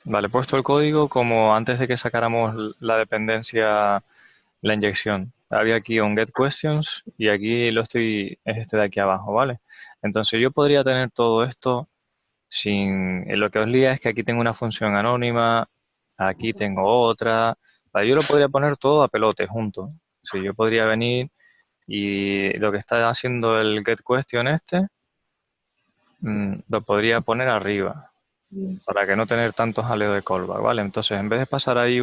Vale, he puesto el código como antes de que sacáramos la dependencia, la inyección. Había aquí un get questions y aquí es este de aquí abajo, ¿vale? Entonces yo podría tener todo esto sin, lo que os lía es que aquí tengo una función anónima, aquí tengo otra. Vale, yo lo podría poner todo a pelote junto. Sí, yo podría venir y lo que está haciendo el get question este, lo podría poner arriba para que no tener tantos jaleos de callback, ¿vale? Entonces, en vez de pasar ahí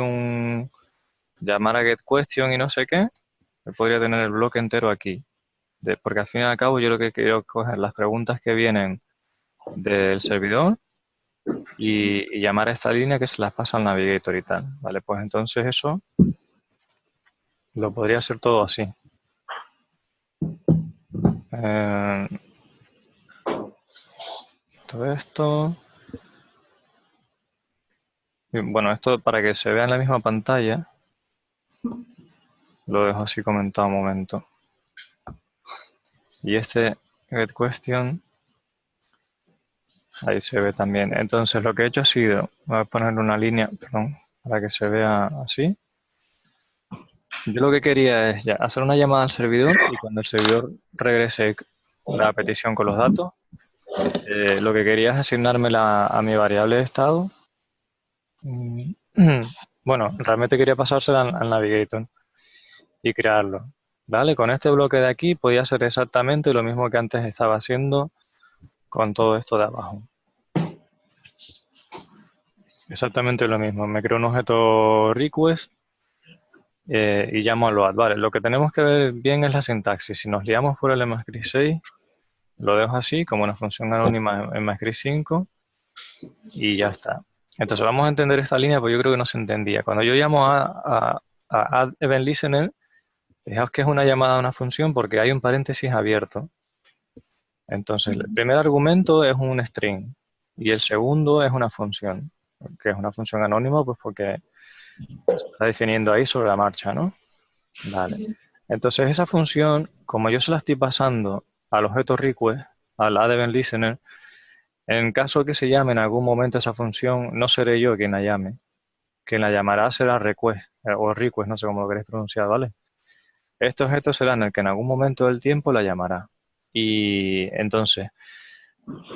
llamar a get question y no sé qué, podría tener el bloque entero aquí. Porque al fin y al cabo yo lo que quiero es coger las preguntas que vienen del servidor y llamar a esta línea que se las pasa al navigator y tal, ¿vale? Pues entonces eso lo podría hacer todo así. Eh, todo esto. Y bueno, esto para que se vea en la misma pantalla, lo dejo así comentado un momento. Y este get question, ahí se ve también. Entonces lo que he hecho ha sido, voy a poner una línea, perdón, para que se vea así. Yo lo que quería es ya hacer una llamada al servidor y cuando el servidor regrese la petición con los datos, lo que quería es asignármela a mi variable de estado. Mm, Bueno, realmente quería pasársela al navigator y crearlo. ¿Vale? Con este bloque de aquí podía hacer exactamente lo mismo que antes estaba haciendo con todo esto de abajo. Exactamente lo mismo. Me creo un objeto request y llamo a load. Vale, lo que tenemos que ver bien es la sintaxis. Si nos liamos por el EMAScript 6, lo dejo así, como una función anónima en EMAScript 5 y ya está. Entonces vamos a entender esta línea, porque yo creo que no se entendía. Cuando yo llamo a add event listener, fijaos que es una llamada a una función porque hay un paréntesis abierto. Entonces, el primer argumento es un string y el segundo es una función, que es una función anónima, pues porque se está definiendo ahí sobre la marcha, ¿no? Vale. Entonces, esa función, como yo se la estoy pasando al objeto request, al add event listener, en caso que se llame en algún momento esa función, no seré yo quien la llame. Quien la llamará será request, o request, no sé cómo lo queréis pronunciar, ¿vale? Este objeto será en el que en algún momento del tiempo la llamará. Y entonces,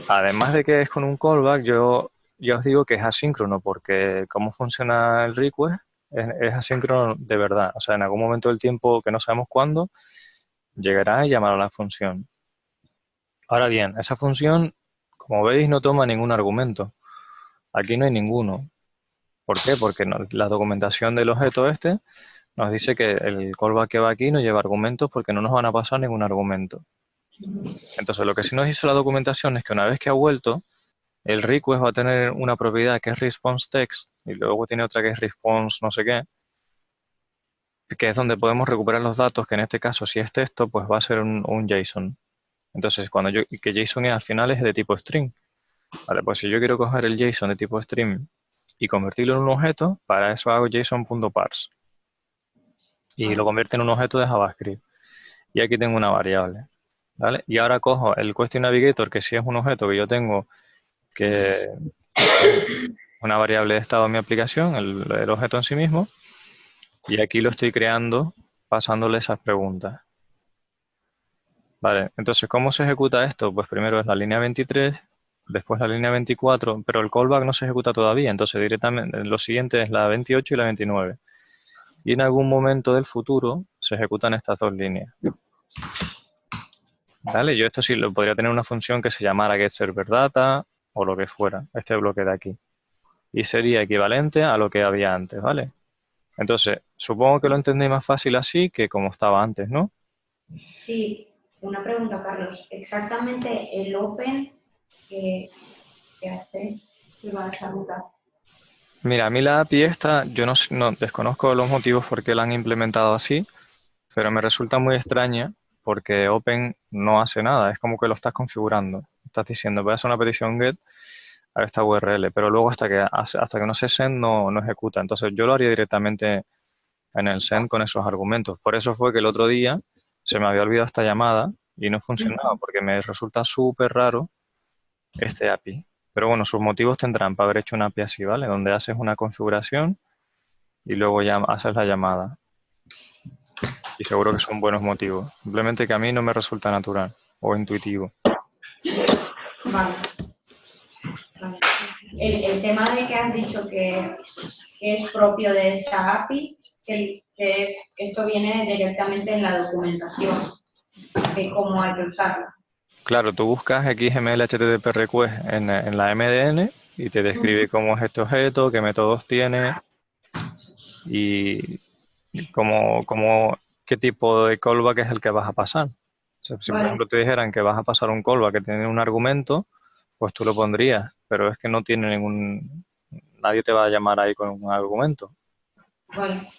además de que es con un callback, yo ya os digo que es asíncrono, porque cómo funciona el request es asíncrono de verdad. O sea, en algún momento del tiempo que no sabemos cuándo, llegará y llamará a la función. Ahora bien, esa función, como veis, no toma ningún argumento. Aquí no hay ninguno. ¿Por qué? Porque la documentación del objeto este nos dice que el callback que va aquí no lleva argumentos porque no nos van a pasar ningún argumento. Entonces, lo que sí nos dice la documentación es que una vez que ha vuelto, el request va a tener una propiedad que es response text y luego tiene otra que es response no sé qué, que es donde podemos recuperar los datos, que en este caso si es texto, pues va a ser un JSON. Entonces, que JSON al final es de tipo string. Vale, pues si yo quiero coger el JSON de tipo string y convertirlo en un objeto, para eso hago JSON.parse y lo convierte en un objeto de JavaScript. Y aquí tengo una variable. ¿Vale? Y ahora cojo el Question Navigator, que sí es un objeto que yo tengo que una variable de estado en mi aplicación, el objeto en sí mismo, y aquí lo estoy creando pasándole esas preguntas. Vale, entonces, ¿cómo se ejecuta esto? Pues primero es la línea 23, después la línea 24, pero el callback no se ejecuta todavía, entonces directamente lo siguiente es la 28 y la 29. Y en algún momento del futuro se ejecutan estas dos líneas. ¿Vale? Yo esto sí lo podría tener una función que se llamara getServerData o lo que fuera, este bloque de aquí. Y sería equivalente a lo que había antes, ¿vale? Entonces, supongo que lo entendéis más fácil así que como estaba antes, ¿no? Sí, una pregunta, Carlos. Exactamente el Open que hace se va a esa ruta. Mira, a mí la API esta, yo no desconozco los motivos por qué la han implementado así, pero me resulta muy extraña porque Open no hace nada, es como que lo estás configurando. Estás diciendo, voy a hacer una petición GET a esta URL, pero luego hasta que no se send no ejecuta. Entonces yo lo haría directamente en el send con esos argumentos. Por eso fue que el otro día se me había olvidado esta llamada y no funcionaba, porque me resulta súper raro este API. Pero bueno, sus motivos tendrán para haber hecho una API así, ¿vale? Donde haces una configuración y luego ya haces la llamada. Y seguro que son buenos motivos. Simplemente que a mí no me resulta natural o intuitivo. Vale. Vale. El tema de que has dicho que es propio de esa API, esto viene directamente en la documentación de cómo hay que usarla. Claro, tú buscas XML HTTP request en la MDN y te describe cómo es este objeto, qué métodos tiene y qué tipo de callback es el que vas a pasar. O sea, si por Vale. ejemplo te dijeran que vas a pasar un callback que tiene un argumento, pues tú lo pondrías, pero es que no tiene nadie te va a llamar ahí con un argumento. Vale.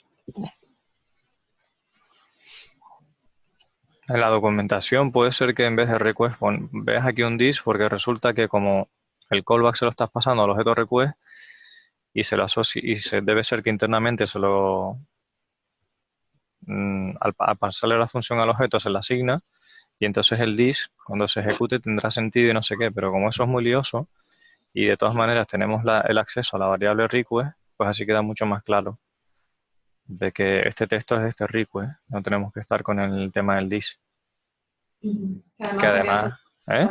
En la documentación puede ser que en vez de request veas aquí un dis porque resulta que como el callback se lo estás pasando al objeto request y debe ser que internamente al pasarle la función al objeto se le asigna y entonces el dis cuando se ejecute tendrá sentido y no sé qué, pero como eso es muy lioso y de todas maneras tenemos el acceso a la variable request, pues así queda mucho más claro de que este texto es este request, no tenemos que estar con el tema del dis. Que además, ¿eh?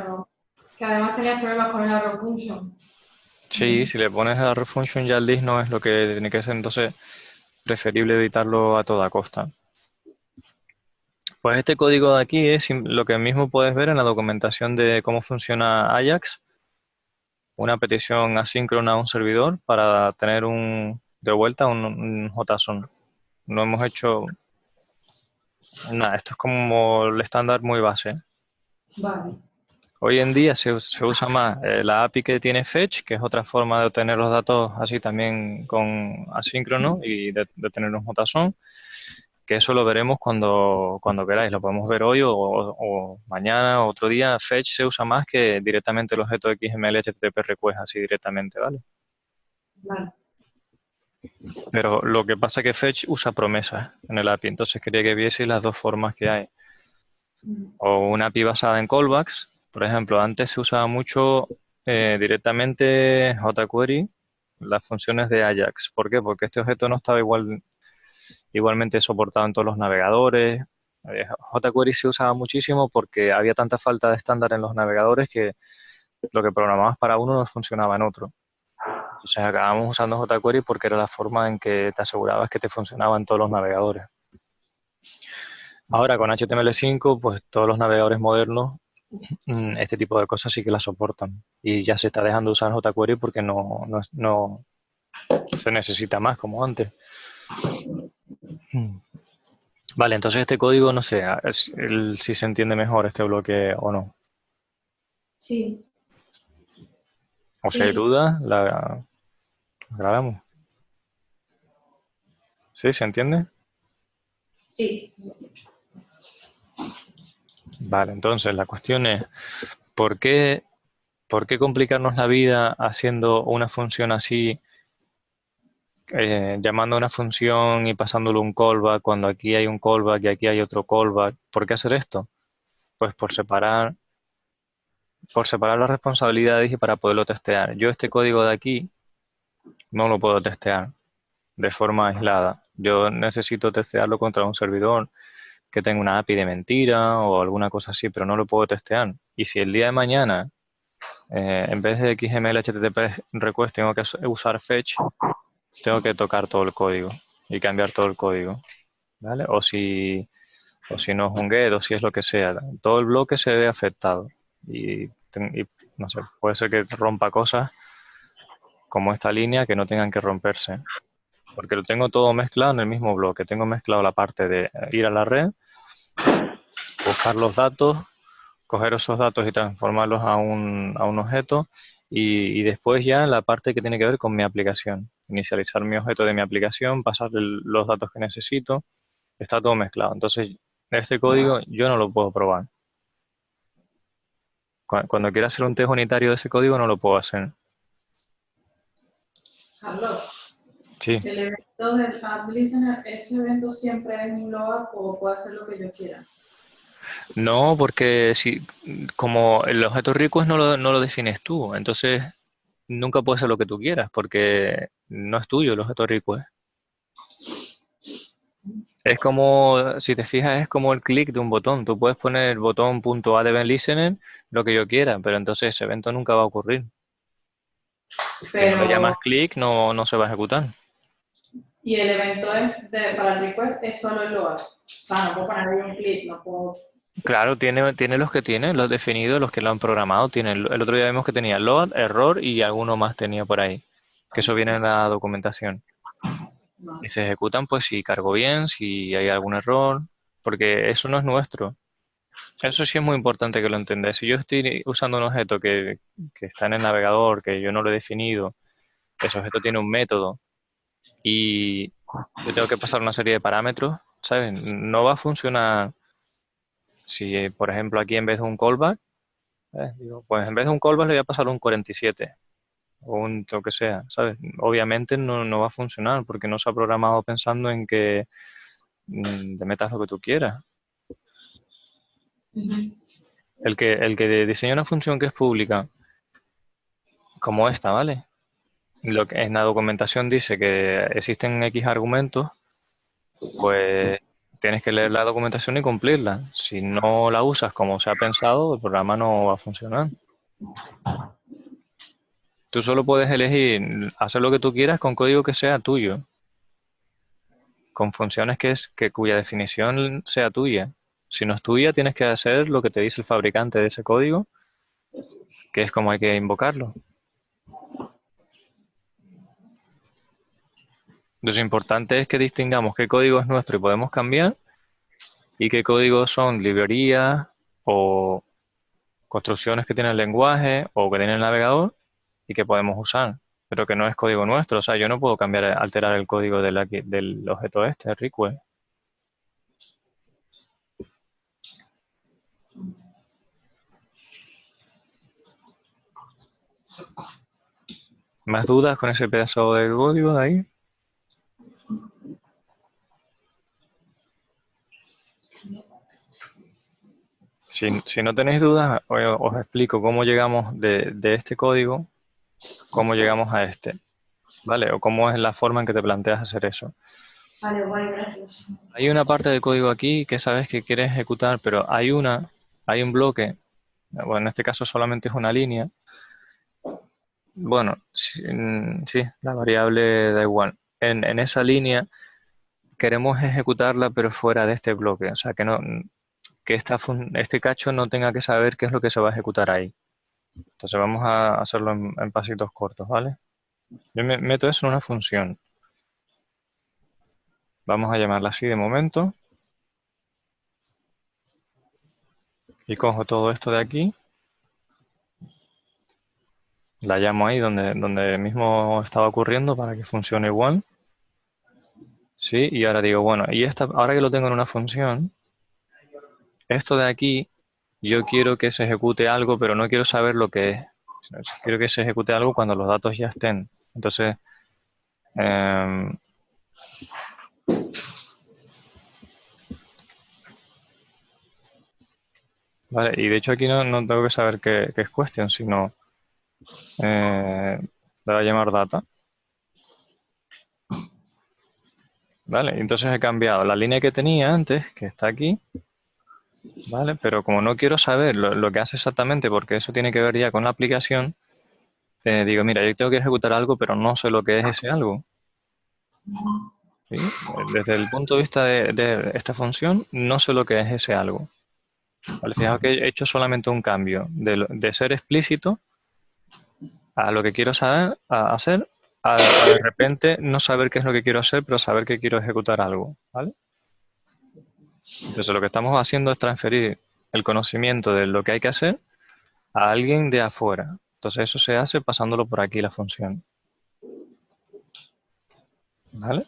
Que además tenía problemas con el arrow function. Sí, si le pones el arrow function ya el dis no es lo que tiene que ser, entonces preferible evitarlo a toda costa. Pues este código de aquí es lo que mismo puedes ver en la documentación de cómo funciona Ajax, una petición asíncrona a un servidor para tener de vuelta un JSON. No hemos hecho nada, esto es como el estándar muy base. Vale. Hoy en día se usa más la API que tiene Fetch, que es otra forma de obtener los datos así también con asíncrono y de tener un JSON, que eso lo veremos cuando queráis. Lo podemos ver hoy o mañana o otro día. Fetch se usa más que directamente el objeto XML HTTP request así directamente, ¿vale? Vale. Pero lo que pasa es que Fetch usa promesas en el API, entonces quería que vieseis las dos formas que hay. O una API basada en callbacks. Por ejemplo, antes se usaba mucho directamente jQuery, las funciones de Ajax. ¿Por qué? Porque este objeto no estaba igualmente soportado en todos los navegadores. jQuery se usaba muchísimo porque había tanta falta de estándar en los navegadores que lo que programabas para uno no funcionaba en otro. Entonces acabamos usando jQuery porque era la forma en que te asegurabas que te funcionaba en todos los navegadores. Ahora con HTML5, pues todos los navegadores modernos este tipo de cosas sí que las soportan. Y ya se está dejando usar jQuery porque no se necesita más como antes. Vale, entonces este código, no sé, si se entiende mejor este bloque o no. Sí. O si hay Sí. dudas, la grabamos. ¿Sí? ¿Se entiende? Sí. Vale, entonces la cuestión es, ¿por qué complicarnos la vida haciendo una función así, llamando a una función y pasándole un callback cuando aquí hay un callback y aquí hay otro callback? ¿Por qué hacer esto? Pues por separar las responsabilidades y para poderlo testear. Yo este código de aquí no lo puedo testear de forma aislada. Yo necesito testearlo contra un servidor que tenga una API de mentira o alguna cosa así, pero no lo puedo testear. Y si el día de mañana, en vez de XML HTTP request, tengo que usar fetch, tengo que tocar todo el código y cambiar todo el código, ¿vale? O si no es un get o si es lo que sea. Todo el bloque se ve afectado. Y no sé, puede ser que rompa cosas como esta línea que no tengan que romperse. Porque lo tengo todo mezclado en el mismo bloque. Tengo mezclado la parte de ir a la red, buscar los datos, coger esos datos y transformarlos a un objeto. Y después ya la parte que tiene que ver con mi aplicación. Inicializar mi objeto de mi aplicación, pasar los datos que necesito. Está todo mezclado. Entonces, este código yo no lo puedo probar. Cuando quiera hacer un test unitario de ese código no lo puedo hacer. Carlos, Sí. el evento del app listener, ¿ese evento siempre es un load o puedo hacer lo que yo quiera? No, porque como el objeto request no lo defines tú, entonces nunca puede ser lo que tú quieras, porque no es tuyo el objeto request. Es como, si te fijas, es como el clic de un botón. Tú puedes poner el botón .add event listener, lo que yo quiera, pero entonces ese evento nunca va a ocurrir. Si no le Pero, llamas clic, no se va a ejecutar. y el evento para el request es solo el load. O sea, no puedo poner ahí un clip, no puedo. Claro, tiene los que tiene, los definidos, los que lo han programado. Tiene, el otro día vimos que tenía load, error y alguno más tenía por ahí. Que eso viene en la documentación. No. Y se ejecutan pues si cargo bien, si hay algún error, porque eso no es nuestro. Eso sí es muy importante que lo entendáis. Si yo estoy usando un objeto que está en el navegador, que yo no lo he definido, ese objeto tiene un método y yo tengo que pasar una serie de parámetros, ¿sabes? No va a funcionar si, por ejemplo, aquí en vez de un callback, digo, pues en vez de un callback le voy a pasar un 47 o un lo que sea, ¿sabes? Obviamente no va a funcionar porque no se ha programado pensando en que te metas lo que tú quieras. El que diseña una función que es pública, como esta, ¿vale? Lo que en la documentación dice que existen X argumentos, pues tienes que leer la documentación y cumplirla. Si no la usas como se ha pensado, el programa no va a funcionar. Tú solo puedes elegir hacer lo que tú quieras con código que sea tuyo, con funciones cuya definición sea tuya. Si no es tuya, tienes que hacer lo que te dice el fabricante de ese código, que es como hay que invocarlo. Lo importante es que distingamos qué código es nuestro y podemos cambiar y qué códigos son librerías o construcciones que tiene el lenguaje o que tiene el navegador y que podemos usar, pero que no es código nuestro. O sea, yo no puedo cambiar, alterar el código del objeto este, request. ¿Más dudas con ese pedazo de código de ahí? Si no tenéis dudas, os explico cómo llegamos de este código, cómo llegamos a este, ¿vale? O cómo es la forma en que te planteas hacer eso. Vale, guay, gracias. Hay una parte de código aquí que sabes que quieres ejecutar, pero hay un bloque, bueno, en este caso solamente es una línea. Bueno, sí, la variable da igual. En esa línea queremos ejecutarla, pero fuera de este bloque. O sea, que este cacho no tenga que saber qué es lo que se va a ejecutar ahí. Entonces vamos a hacerlo en pasitos cortos, ¿vale? Yo meto eso en una función. Vamos a llamarla así de momento. Y cojo todo esto de aquí. La llamo ahí donde mismo estaba ocurriendo para que funcione igual. Sí, y ahora digo, bueno, ahora que lo tengo en una función, esto de aquí, yo quiero que se ejecute algo, pero no quiero saber lo que es. Quiero que se ejecute algo cuando los datos ya estén. Entonces, em, vale, y de hecho aquí no tengo que saber qué es question, sino le voy a llamar data. Vale, entonces he cambiado la línea que tenía antes, que está aquí, ¿vale? Pero como no quiero saber lo que hace exactamente, porque eso tiene que ver ya con la aplicación, digo, mira, yo tengo que ejecutar algo, pero no sé lo que es ese algo. ¿Sí? Desde el punto de vista de esta función, no sé lo que es ese algo. Vale, fijaos que he hecho solamente un cambio de ser explícito a lo que quiero saber, hacer, a de repente no saber qué es lo que quiero hacer, pero saber que quiero ejecutar algo, ¿vale? Entonces lo que estamos haciendo es transferir el conocimiento de lo que hay que hacer a alguien de afuera. Entonces eso se hace pasándolo por aquí la función, ¿vale?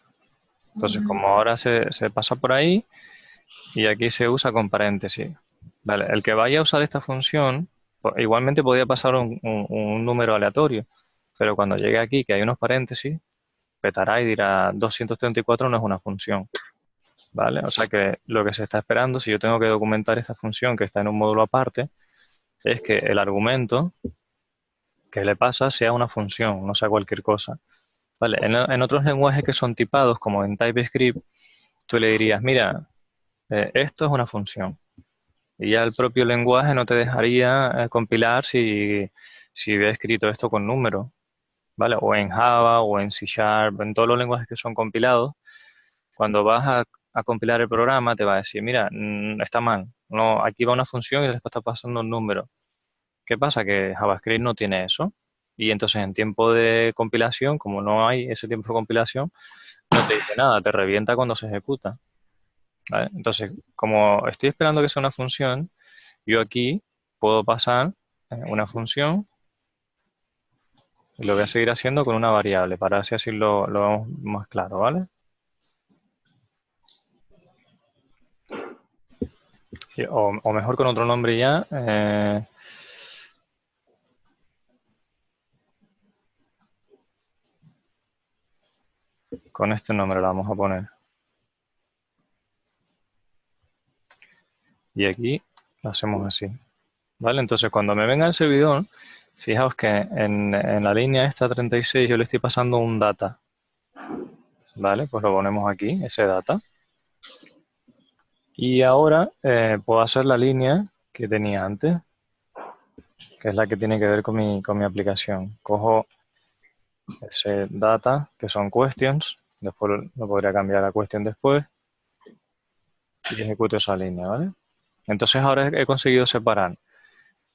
Entonces como ahora se pasa por ahí y aquí se usa con paréntesis. Vale, el que vaya a usar esta función, igualmente podría pasar un número aleatorio, pero cuando llegue aquí que hay unos paréntesis, petará y dirá 234 no es una función, ¿vale? O sea que lo que se está esperando, si yo tengo que documentar esta función que está en un módulo aparte, es que el argumento, que le pasa sea una función, no sea cualquier cosa. Vale, en otros lenguajes que son tipados, como en TypeScript, tú le dirías, mira, esto es una función. Y ya el propio lenguaje no te dejaría compilar si hubiera escrito esto con números, ¿vale? O en Java o en C Sharp, en todos los lenguajes que son compilados, cuando vas a compilar el programa te va a decir, mira, está mal, no, aquí va una función y después está pasando un número. ¿Qué pasa? Que JavaScript no tiene eso. Y entonces en tiempo de compilación, como no hay ese tiempo de compilación, no te dice nada, te revienta cuando se ejecuta. ¿Vale? Entonces, como estoy esperando que sea una función, yo aquí puedo pasar una función y lo voy a seguir haciendo con una variable para así lo vemos más claro, ¿vale? O mejor con otro nombre ya. Con este nombre lo vamos a poner. Y aquí lo hacemos así. ¿Vale? Entonces, cuando me venga el servidor, fijaos que en la línea esta 36 yo le estoy pasando un data. ¿Vale? Pues lo ponemos aquí, ese data. Y ahora puedo hacer la línea que tenía antes, que es la que tiene que ver con mi aplicación. Cojo ese data, que son questions, después lo podría cambiar a question después, y ejecuto esa línea, ¿vale? Entonces ahora he conseguido separar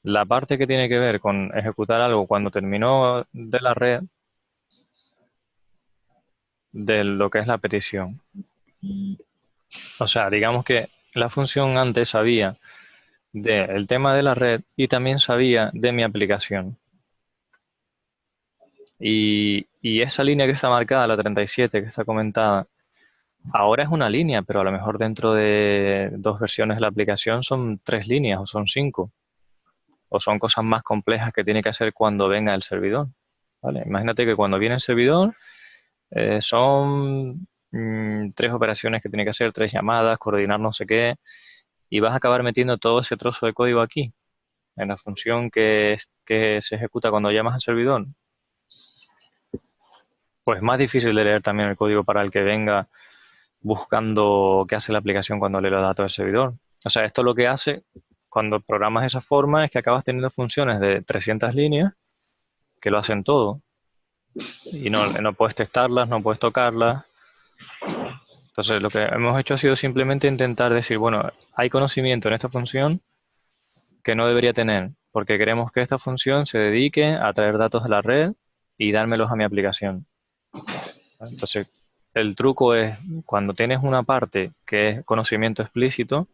la parte que tiene que ver con ejecutar algo cuando terminó de la red de lo que es la petición. O sea, digamos que la función antes sabía del tema de la red y también sabía de mi aplicación. Y esa línea que está marcada, la 37 que está comentada, ahora es una línea, pero a lo mejor dentro de 2 versiones de la aplicación son 3 líneas o son 5. O son cosas más complejas que tiene que hacer cuando venga el servidor. ¿Vale? Imagínate que cuando viene el servidor son 3 operaciones que tiene que hacer, 3 llamadas, coordinar no sé qué, y vas a acabar metiendo todo ese trozo de código aquí, en la función que se ejecuta cuando llamas al servidor. Pues más difícil de leer también el código para el que venga buscando qué hace la aplicación cuando lee los datos del servidor. O sea, esto lo que hace cuando programas de esa forma es que acabas teniendo funciones de 300 líneas que lo hacen todo. Y no puedes testarlas, no puedes tocarlas. Entonces, lo que hemos hecho ha sido simplemente intentar decir, bueno, hay conocimiento en esta función que no debería tener, porque queremos que esta función se dedique a traer datos de la red y dármelos a mi aplicación. Entonces, el truco es cuando tienes una parte que es conocimiento explícito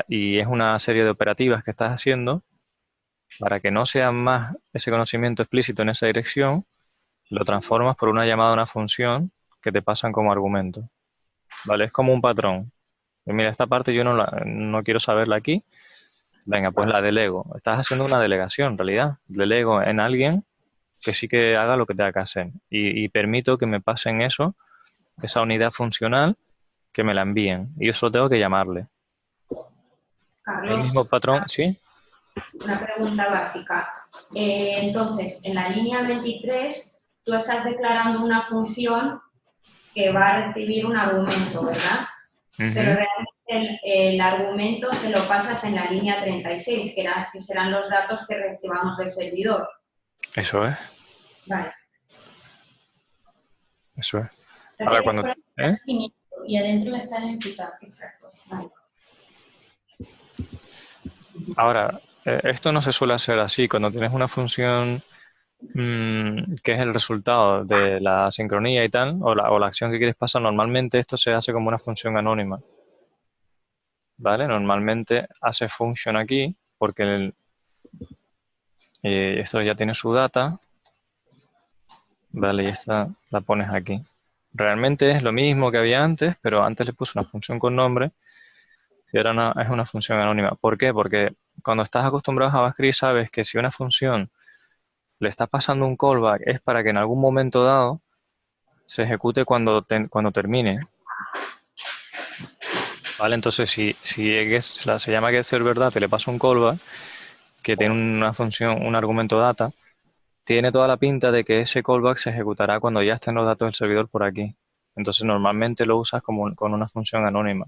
y es una serie de operativas que estás haciendo, para que no sea más ese conocimiento explícito en esa dirección, lo transformas por una llamada a una función que te pasan como argumento. ¿Vale? Es como un patrón. Y mira, esta parte yo no quiero saberla aquí. Venga, pues la delego. Estás haciendo una delegación, en realidad. Delego en alguien que sí que haga lo que tenga que hacer. Y permito que me pasen eso, esa unidad funcional, que me la envíen. Y yo solo tengo que llamarle. El mismo Carlos, patrón, ¿sí? una pregunta básica. Entonces, en la línea 23, tú estás declarando una función que va a recibir un argumento, ¿verdad? Pero realmente el argumento se lo pasas en la línea 36, que serán los datos que recibamos del servidor. Eso es. Vale. Eso es. Ahora cuando... Y adentro la estás ejecutando. Exacto. Vale. Ahora, esto no se suele hacer así. Cuando tienes una función que es el resultado de la sincronía y tal, o la acción que quieres pasar, normalmente esto se hace como una función anónima. ¿Vale? Normalmente hace function aquí, porque esto ya tiene su data. Vale, y esta la pones aquí. Realmente es lo mismo que había antes, pero antes le puse una función con nombre y ahora es una función anónima. ¿Por qué? Porque cuando estás acostumbrado a JavaScript sabes que si una función le estás pasando un callback es para que en algún momento dado se ejecute cuando termine. ¿Vale? Entonces, si se llama getServerData y le paso un callback que tiene una función, un argumento data, tiene toda la pinta de que ese callback se ejecutará cuando ya estén los datos del servidor por aquí. Entonces normalmente lo usas como con una función anónima.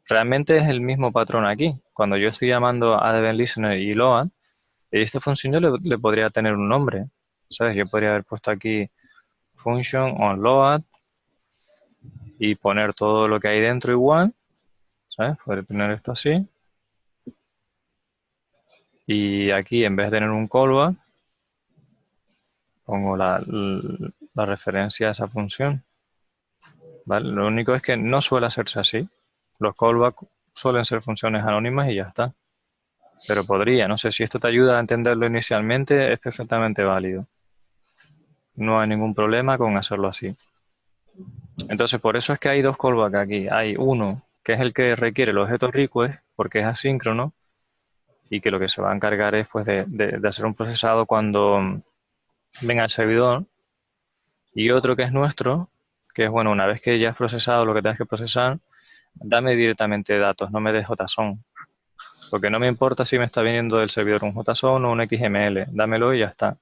Realmente es el mismo patrón aquí. Cuando yo estoy llamando a event listener y load, esta función yo le podría tener un nombre. ¿Sabes? Yo podría haber puesto aquí function on load y poner todo lo que hay dentro igual. ¿Sabes? Podría tener esto así. Y aquí en vez de tener un callback, pongo la referencia a esa función. ¿Vale? Lo único es que no suele hacerse así. Los callbacks suelen ser funciones anónimas y ya está. Pero podría, no sé si esto te ayuda a entenderlo inicialmente, es perfectamente válido. No hay ningún problema con hacerlo así. Entonces, por eso es que hay dos callbacks aquí. Hay uno, que es el que requiere el objeto request, porque es asíncrono, y que lo que se va a encargar es pues, de hacer un procesado cuando venga el servidor. Y otro que es nuestro, que es, bueno, una vez que ya has procesado lo que tengas que procesar, dame directamente datos, no me des JSON. Porque no me importa si me está viniendo del servidor un JSON o un XML, dámelo y ya está.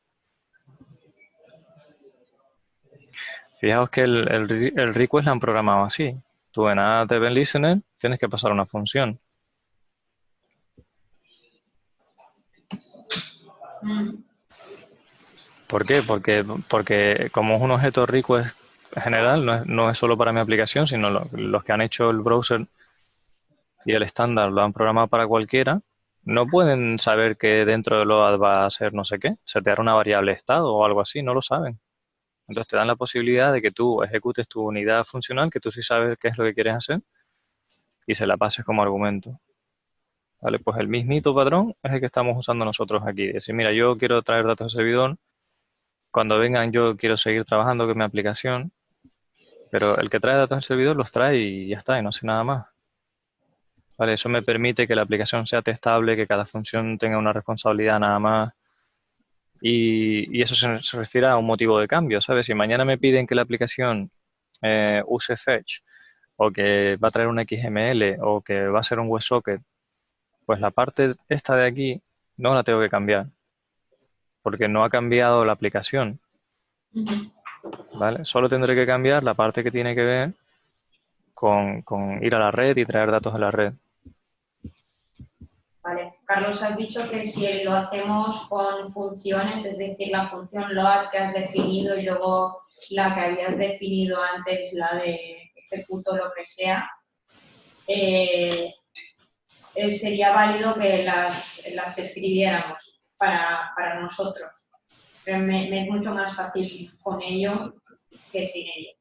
Fijaos que el request lo han programado así. Tú en add event listener tienes que pasar una función. ¿Por qué? Porque como es un objeto request general, no es solo para mi aplicación, sino los que han hecho el browser y el estándar lo han programado para cualquiera, no pueden saber que dentro de load va a ser no sé qué, setear una variable estado o algo así, no lo saben. Entonces te dan la posibilidad de que tú ejecutes tu unidad funcional, que tú sí sabes qué es lo que quieres hacer, y se la pases como argumento. Vale, pues el mismito patrón es el que estamos usando nosotros aquí. Decir, mira, yo quiero traer datos al servidor, cuando vengan yo quiero seguir trabajando con mi aplicación, pero el que trae datos al servidor los trae y ya está, y no hace nada más. Vale, eso me permite que la aplicación sea testable, que cada función tenga una responsabilidad nada más. Y eso se refiere a un motivo de cambio, ¿sabes? Si mañana me piden que la aplicación use fetch, o que va a traer un XML, o que va a ser un WebSocket, pues la parte esta de aquí no la tengo que cambiar, porque no ha cambiado la aplicación, ¿vale? Solo tendré que cambiar la parte que tiene que ver con ir a la red y traer datos a la red. Vale. Carlos, has dicho que si lo hacemos con funciones, es decir, la función load que has definido y luego la que habías definido antes, la de ejecuto lo que sea, sería válido que las escribiéramos para nosotros. Pero me es mucho más fácil con ello que sin ello.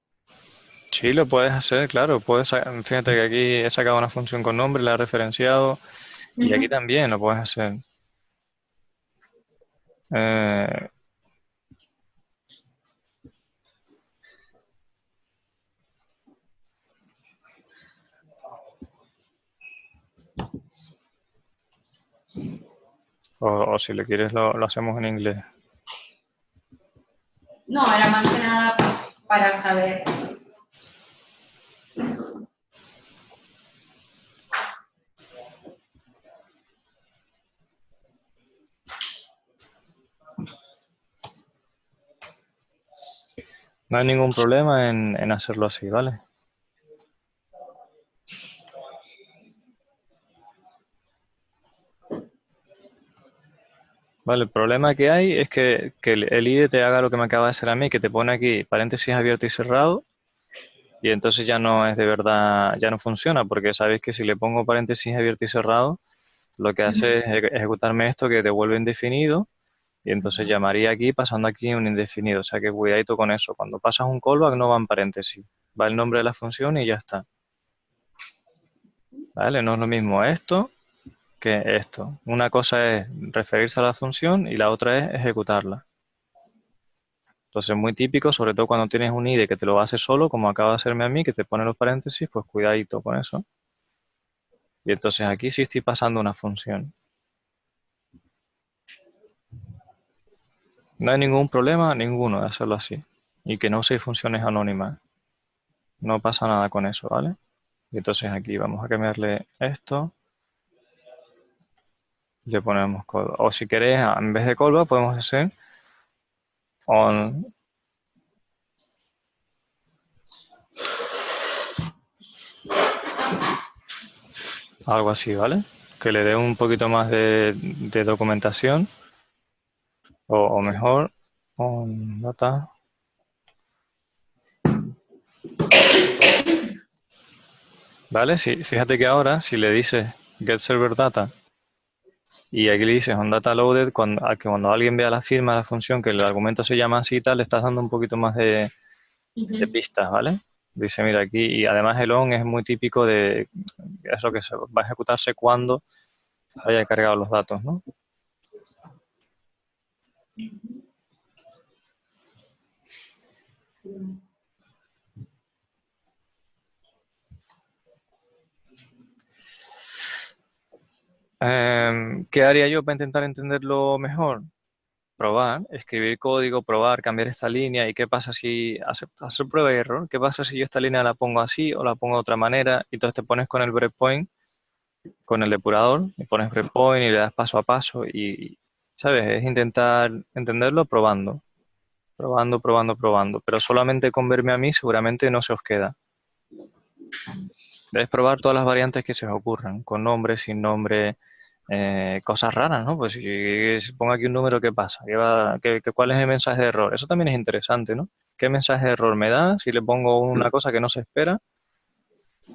Sí, lo puedes hacer, claro. Fíjate que aquí he sacado una función con nombre, la he referenciado, y aquí también lo puedes hacer. Eh, o si le quieres lo hacemos en inglés. No, era más que nada para saber. No hay ningún problema en hacerlo así, ¿vale? Vale, el problema que hay es que el IDE te haga lo que me acaba de hacer a mí, que te pone aquí paréntesis abierto y cerrado, y entonces ya no es de verdad, ya no funciona, porque sabéis que si le pongo paréntesis abierto y cerrado, lo que hace es ejecutarme esto que devuelve indefinido, y entonces llamaría aquí pasando aquí un indefinido. O sea que cuidadito con eso. Cuando pasas un callback no va en paréntesis, va el nombre de la función y ya está. ¿Vale? No es lo mismo esto que esto. Una cosa es referirse a la función y la otra es ejecutarla. Entonces es muy típico, sobre todo cuando tienes un IDE que te lo hace solo, como acaba de hacerme a mí, que te pone los paréntesis, pues cuidadito con eso. Y entonces aquí sí estoy pasando una función. No hay ningún problema, ninguno, de hacerlo así. Y que no uséis funciones anónimas. No pasa nada con eso, ¿vale? Y entonces aquí vamos a cambiarle esto. Le ponemos callback. O si queréis, en vez de callback, podemos hacer on, algo así, ¿vale? Que le dé un poquito más de documentación, o mejor, on data. ¿Vale? Sí, fíjate que ahora, si le dices get server data y aquí le dices on data loaded, cuando alguien vea la firma, la función, que el argumento se llama así y tal, le estás dando un poquito más de pistas, ¿vale? Dice, mira, aquí, y además el on es muy típico de eso que va a ejecutarse cuando haya cargado los datos, ¿no? ¿Qué haría yo para intentar entenderlo mejor? Probar, escribir código, probar, cambiar esta línea y qué pasa si hacer prueba y error. ¿Qué pasa si yo esta línea la pongo así o la pongo de otra manera? Y entonces te pones con el breakpoint, con el depurador, y pones breakpoint y le das paso a paso y, ¿sabes? Es intentar entenderlo probando, probando, probando, probando. Pero solamente con verme a mí seguramente no se os queda. Debes probar todas las variantes que se os ocurran, con nombre, sin nombre, cosas raras, ¿no? Pues si pongo aquí un número, ¿qué pasa? ¿Cuál es el mensaje de error? Eso también es interesante, ¿no? ¿Qué mensaje de error me da si le pongo una cosa que no se espera?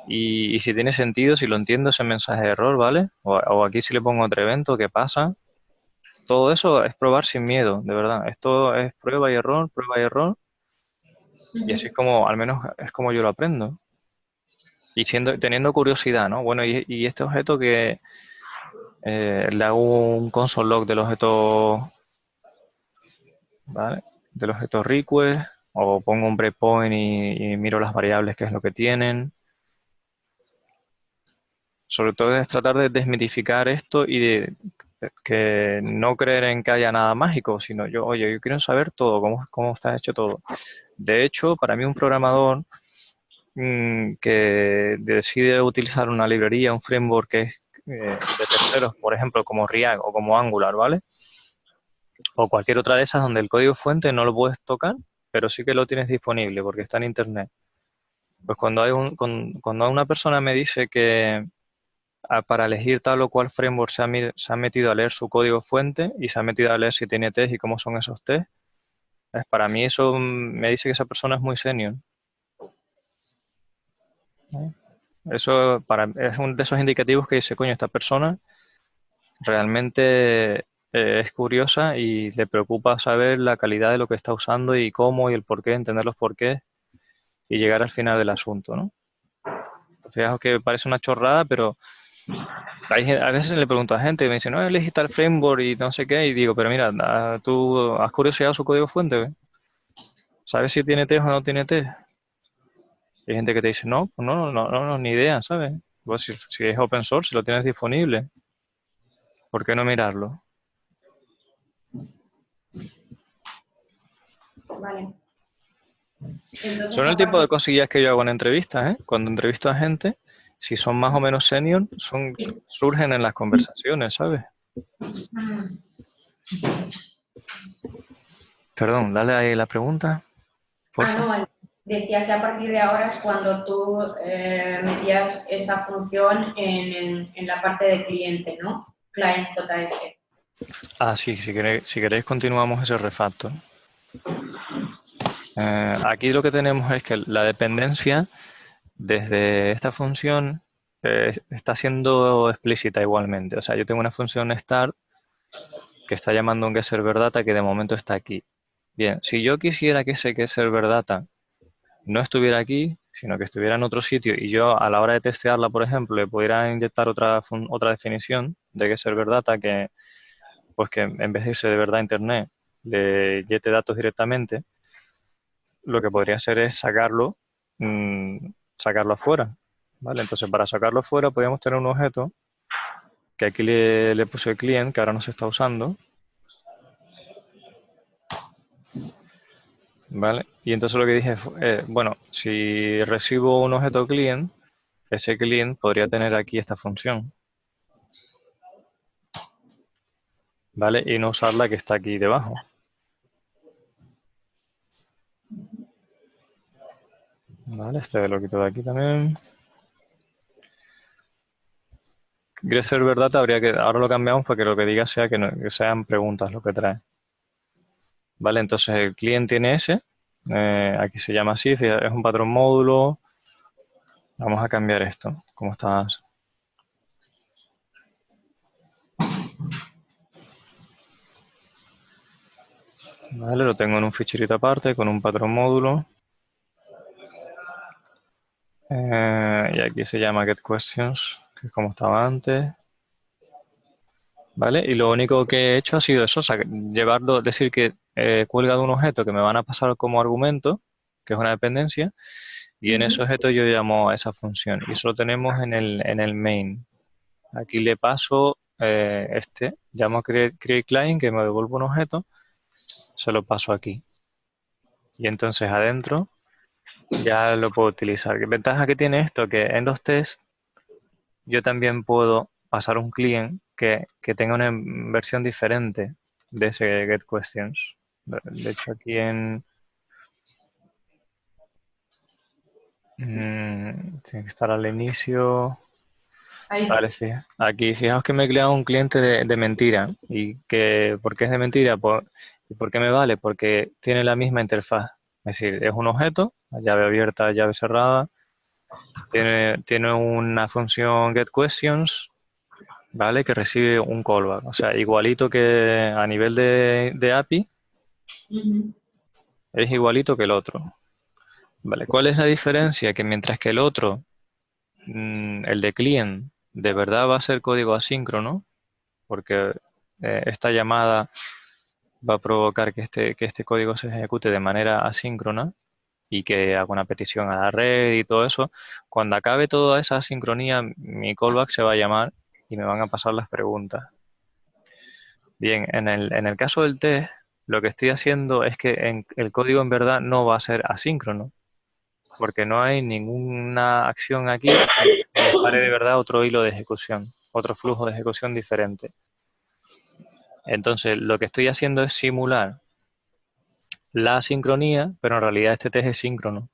Y si tiene sentido, si lo entiendo ese mensaje de error, ¿vale? O aquí si le pongo otro evento, ¿qué pasa? Todo eso es probar sin miedo, de verdad. Esto es prueba y error. Y así es como, al menos es como yo lo aprendo. Y teniendo curiosidad, ¿no? Bueno, y este objeto que le hago un console log del objeto, ¿vale? Del objeto request, o pongo un breakpoint y miro las variables, qué es lo que tienen. Sobre todo es tratar de desmitificar esto y de que no creer en que haya nada mágico, sino oye, yo quiero saber todo, cómo está hecho todo. De hecho, para mí un programador que decide utilizar una librería, un framework que es de terceros, por ejemplo, como React o como Angular, ¿vale? O cualquier otra de esas donde el código fuente no lo puedes tocar, pero sí que lo tienes disponible porque está en internet. Pues cuando una persona me dice que para elegir tal o cual framework se ha metido a leer su código fuente y se ha metido a leer si tiene test y cómo son esos test, para mí eso me dice que esa persona es muy senior, ¿no? Eso es uno de esos indicativos que dice, coño, esta persona realmente es curiosa y le preocupa saber la calidad de lo que está usando y cómo y el por qué, entender los porqués y llegar al final del asunto, ¿no? Fijaos que parece una chorrada, pero a veces le pregunto a gente y me dice, no, elegí tal framework y no sé qué, y digo, pero mira, ¿tú has curioseado su código fuente? ¿Ve? ¿Sabes si tiene test o no tiene test? Y hay gente que te dice, no, pues no, ni idea, ¿sabes? Pues si es open source, si lo tienes disponible, ¿por qué no mirarlo? Vale. Entonces, Son el a tipo de partir cosillas que yo hago en entrevistas, ¿eh? Cuando entrevisto a gente, si son más o menos senior, surgen en las conversaciones, ¿sabes? mm, Perdón, dale ahí la pregunta, porfa. no, decía que a partir de ahora es cuando tú metías esta función en la parte de cliente, ¿no? Client.js. Ah, sí, si queréis continuamos ese refactor. Aquí lo que tenemos es que la dependencia desde esta función está siendo explícita igualmente. O sea, yo tengo una función start que está llamando un getServerData que de momento está aquí. Bien, si yo quisiera que ese getServerData no estuviera aquí, sino que estuviera en otro sitio y yo a la hora de testearla, por ejemplo, le pudiera inyectar otra definición de getServerData que, pues que en vez de irse de verdad a Internet, le inyecte datos directamente, lo que podría hacer es sacarlo afuera, ¿vale? Entonces, para sacarlo afuera podríamos tener un objeto que aquí le puse el client, que ahora no se está usando, ¿vale? Y entonces lo que dije fue, bueno, si recibo un objeto client, ese client podría tener aquí esta función, ¿vale? Y no usar la que está aquí debajo. Vale, este lo quito de aquí también. Quiere ser verdad, ahora lo cambiamos para que lo que diga sea que sean preguntas lo que trae. Vale, entonces el cliente tiene ese, aquí se llama así, es un patrón módulo. Vamos a cambiar esto, ¿cómo estás? Vale, lo tengo en un ficherito aparte con un patrón módulo. Y aquí se llama getQuestions, que es como estaba antes. ¿Vale? Y lo único que he hecho ha sido eso, o sea, decir que he colgado un objeto que me van a pasar como argumento, que es una dependencia, y en ese objeto yo llamo a esa función. Y eso lo tenemos en el main. Aquí le paso llamo a create client, que me devuelve un objeto, se lo paso aquí. Y entonces adentro ya lo puedo utilizar. ¿Qué ventaja que tiene esto? Que en los tests yo también puedo pasar un client que tenga una versión diferente de ese getQuestions. De hecho, aquí tiene que estar al inicio. Ahí. Vale, sí. Aquí fijaos que me he creado un cliente de mentira. ¿Y por qué es de mentira? ¿Y por qué me vale? Porque tiene la misma interfaz. Es decir, es un objeto, llave abierta, llave cerrada. Tiene una función getQuestions, ¿vale? Que recibe un callback. O sea, igualito que a nivel de API, es igualito que el otro. ¿Vale? ¿Cuál es la diferencia? Que mientras que el otro, el de client, de verdad va a ser código asíncrono, porque esta llamada va a provocar que este código se ejecute de manera asíncrona y que haga una petición a la red y todo eso. Cuando acabe toda esa asincronía, mi callback se va a llamar y me van a pasar las preguntas. Bien, en el caso del test, lo que estoy haciendo es que el código en verdad no va a ser asíncrono, porque no hay ninguna acción aquí que dispare de verdad otro hilo de ejecución, otro flujo de ejecución diferente. Entonces, lo que estoy haciendo es simular la asincronía, pero en realidad este test es síncrono.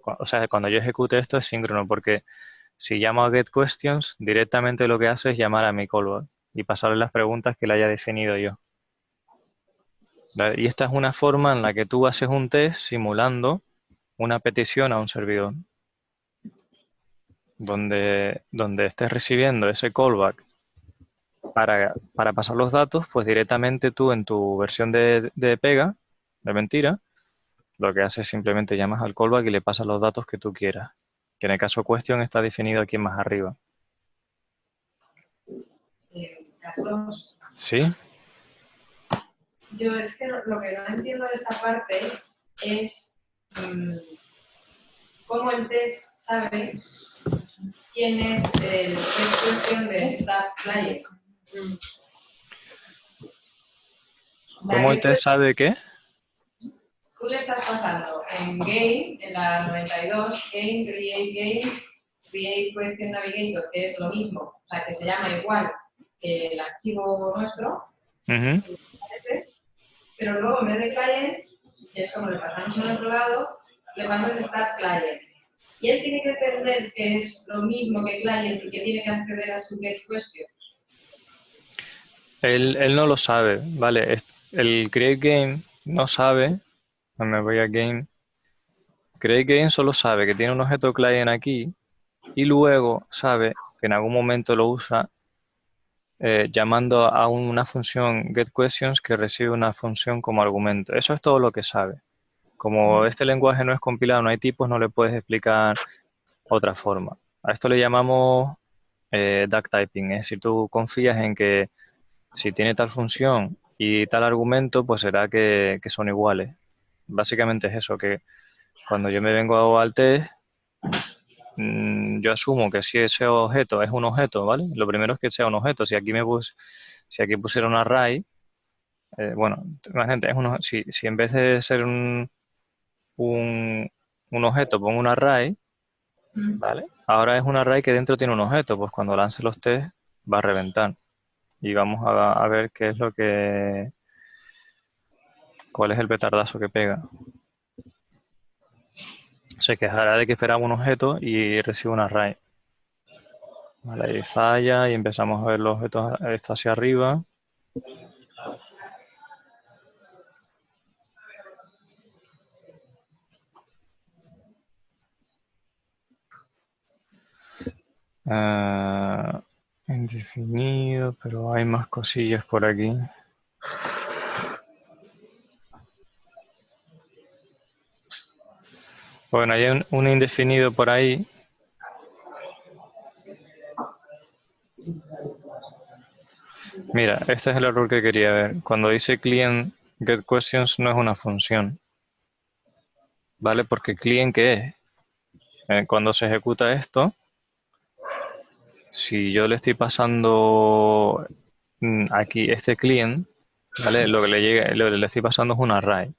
O sea, cuando yo ejecute esto es síncrono, porque si llamo a getQuestions, directamente lo que hace es llamar a mi callback y pasarle las preguntas que le haya definido yo. ¿Vale? Y esta es una forma en la que tú haces un test simulando una petición a un servidor, donde estés recibiendo ese callback para pasar los datos, pues directamente tú en tu versión de pega, de mentira, lo que haces es simplemente llamas al callback y le pasas los datos que tú quieras. Que en el caso question está definido aquí más arriba. Carlos, ¿Sí? yo es que lo que no entiendo de esta parte es cómo el test sabe quién es el cuestión de Stack Client. ¿Cómo el test sabe qué? Tú le estás pasando en Game, en la 92, Create Question Navigator, que es lo mismo, o sea, que se llama igual que el archivo nuestro, pero luego en vez de client, que es como le pasamos en otro lado, le pasamos Stack Client. Y él tiene que entender que es lo mismo que client y que tiene que acceder a su get question. Él no lo sabe, ¿vale? El create game no sabe, me voy a game, create game solo sabe que tiene un objeto client aquí y luego sabe que en algún momento lo usa llamando a una función getQuestions que recibe una función como argumento. Eso es todo lo que sabe. Como este lenguaje no es compilado, no hay tipos, no le puedes explicar otra forma. A esto le llamamos duck typing, es decir, tú confías en que si tiene tal función y tal argumento, pues será que son iguales. Básicamente es eso, que cuando yo me vengo al test, yo asumo que si ese objeto es un objeto, ¿vale? Lo primero es que sea un objeto. Si aquí pusiera un array, bueno, imagínate, si en vez de ser un, un objeto pongo un array, ¿vale? Ahora es un array que dentro tiene un objeto, pues cuando lance los test va a reventar. Y vamos a ver qué es cuál es el petardazo que pega. se quejará de que esperaba un objeto y recibe un array. Vale, ahí falla y empezamos a ver los objetos esto hacia arriba. Indefinido, pero hay más cosillas por aquí. Bueno, hay un indefinido por ahí. Mira, este es el error que quería ver. Cuando dice client getQuestions no es una función. ¿Vale? Porque client, ¿qué es? Cuando se ejecuta esto, si yo le estoy pasando aquí este client, ¿vale? Lo que le estoy pasando es un array.